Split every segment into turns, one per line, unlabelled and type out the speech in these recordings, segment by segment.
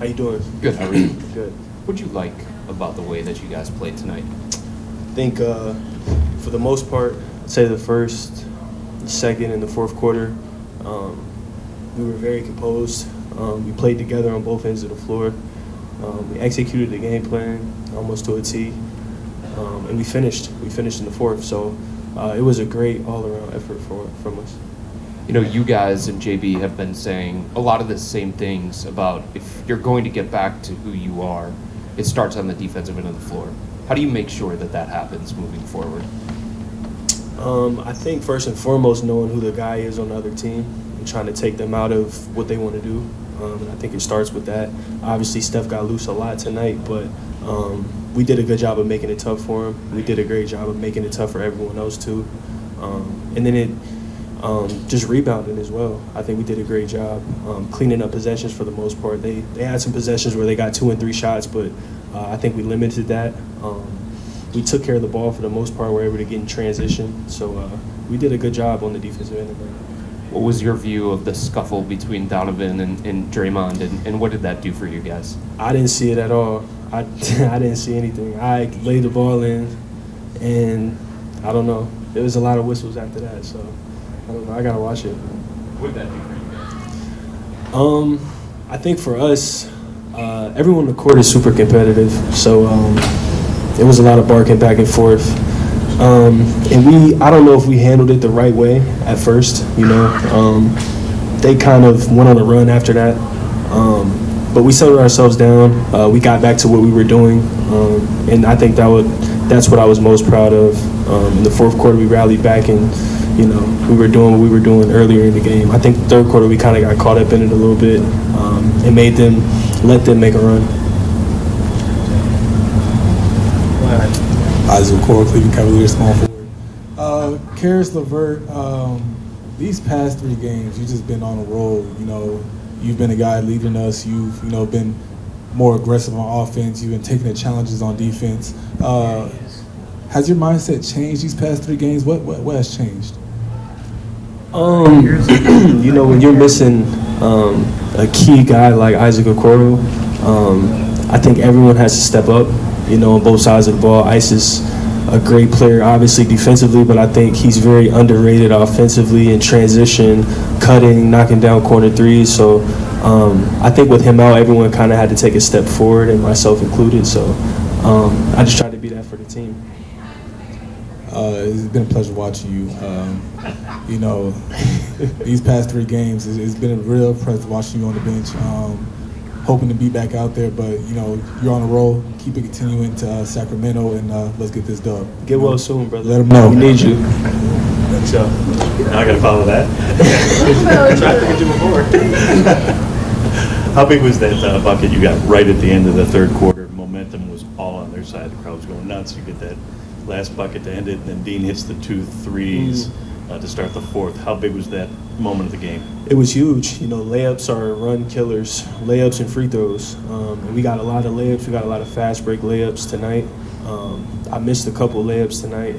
How you doing?
Good. How are you?
Good.
What'd you like about the way that you guys played tonight?
I think for the most part, I'd say the first, the second, and the fourth quarter, we were very composed. We played together on both ends of the floor. We executed the game plan almost to a T, and we finished. We finished in the fourth. So it was a great all-around effort from us.
You know, you guys and JB have been saying a lot of the same things about if you're going to get back to who you are, it starts on the defensive end of the floor. How do you make sure that that happens moving forward?
I think first and foremost, knowing who the guy is on the other team and trying to take them out of what they want to do. And I think it starts with that. Obviously, Steph got loose a lot tonight, but we did a good job of making it tough for him. We did a great job of making it tough for everyone else, too. And then it just rebounding as well. I think we did a great job cleaning up possessions for the most part. They had some possessions where they got 2 and 3 shots, but I think we limited that. We took care of the ball for the most part. We were able to get in transition. So we did a good job on the defensive end of that.
What was your view of the scuffle between Donovan and Draymond, and what did that do for you guys?
I didn't see it at all. I didn't see anything. I laid the ball in, and I don't know. There was a lot of whistles after that, so I don't know. I got to watch it.
What did that do for you guys?
I think for us, everyone on the court is super competitive, so there was a lot of barking back and forth. And I don't know if we handled it the right way at first, you know. They kind of went on a run after that. But we settled ourselves down. We got back to what we were doing. And I think that's what I was most proud of. In the fourth quarter, we rallied back and, you know, we were doing what we were doing earlier in the game. I think the third quarter, we kind of got caught up in it a little bit and let them make a run.
Isaac Okoro, Cleveland Cavaliers, small forward. Caris LeVert, these past 3 games, you've just been on a roll. You know, you've been a guy leading us. You've, been more aggressive on offense. You've been taking the challenges on defense. Has your mindset changed these past 3 games? What has changed?
You know, when you're missing a key guy like Isaac Okoro, I think everyone has to step up. You know, on both sides of the ball. Ice is a great player, obviously defensively, but I think he's very underrated offensively in transition, cutting, knocking down corner threes. So I think with him out, everyone kind of had to take a step forward, and myself included. So I just tried to be that for the team.
It's been a pleasure watching you. These past 3 games, it's been a real pleasure watching you on the bench. Hoping to be back out there, but you're on a roll. Keep it continuing to Sacramento, and let's get this done.
Get well soon, brother.
Let them know.
We need you.
So now I got to follow that. Tried to get you before. How big was that bucket you got right at the end of the third quarter? Momentum was all on their side. The crowd was going nuts. You get that last bucket to end it, and then Dean hits the 2 threes to start the fourth. How big was that moment of the game?
It was huge. You know, layups are run killers, layups and free throws. And we got a lot of layups. We got a lot of fast break layups tonight. I missed a couple layups tonight,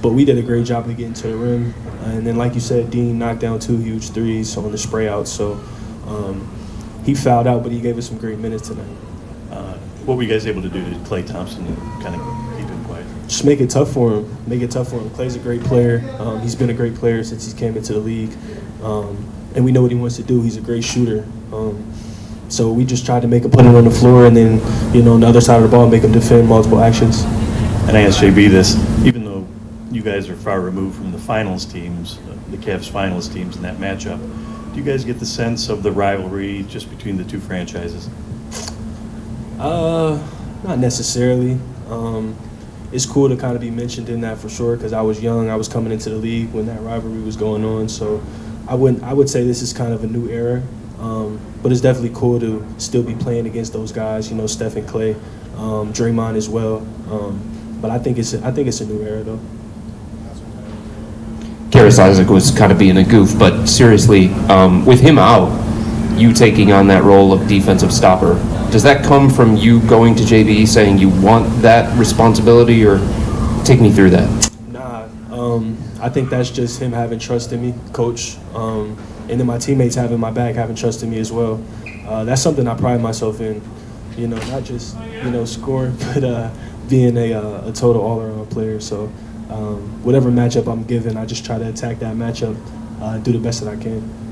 but we did a great job of getting to the rim. And then, like you said, Dean knocked down 2 huge threes on the spray out. So he fouled out, but he gave us some great minutes tonight.
What were you guys able to do to Klay Thompson to kind of keep him quiet?
Just make it tough for him. Make it tough for him. Klay's a great player. He's been a great player since he came into the league. And we know what he wants to do. He's a great shooter. So we just tried to make him put it on the floor, and then, on the other side of the ball, make him defend multiple actions.
And I asked JB this, even though you guys are far removed from the finals teams, the Cavs finals teams in that matchup, do you guys get the sense of the rivalry just between the 2 franchises?
Not necessarily. It's cool to kind of be mentioned in that for sure, because I was young. I was coming into the league when that rivalry was going on. So I would say this is kind of a new era. But it's definitely cool to still be playing against those guys, Steph and Klay, Draymond as well. But I think it's a new era though.
Caris Isaac was kind of being a goof, but seriously, with him out, you taking on that role of defensive stopper, does that come from you going to JB saying you want that responsibility, or take me through that?
Nah, I think that's just him having trust in me, coach, and then my teammates having my back, having trust in me as well. That's something I pride myself in, not just, scoring, but being a total all-around player. So whatever matchup I'm given, I just try to attack that matchup, do the best that I can.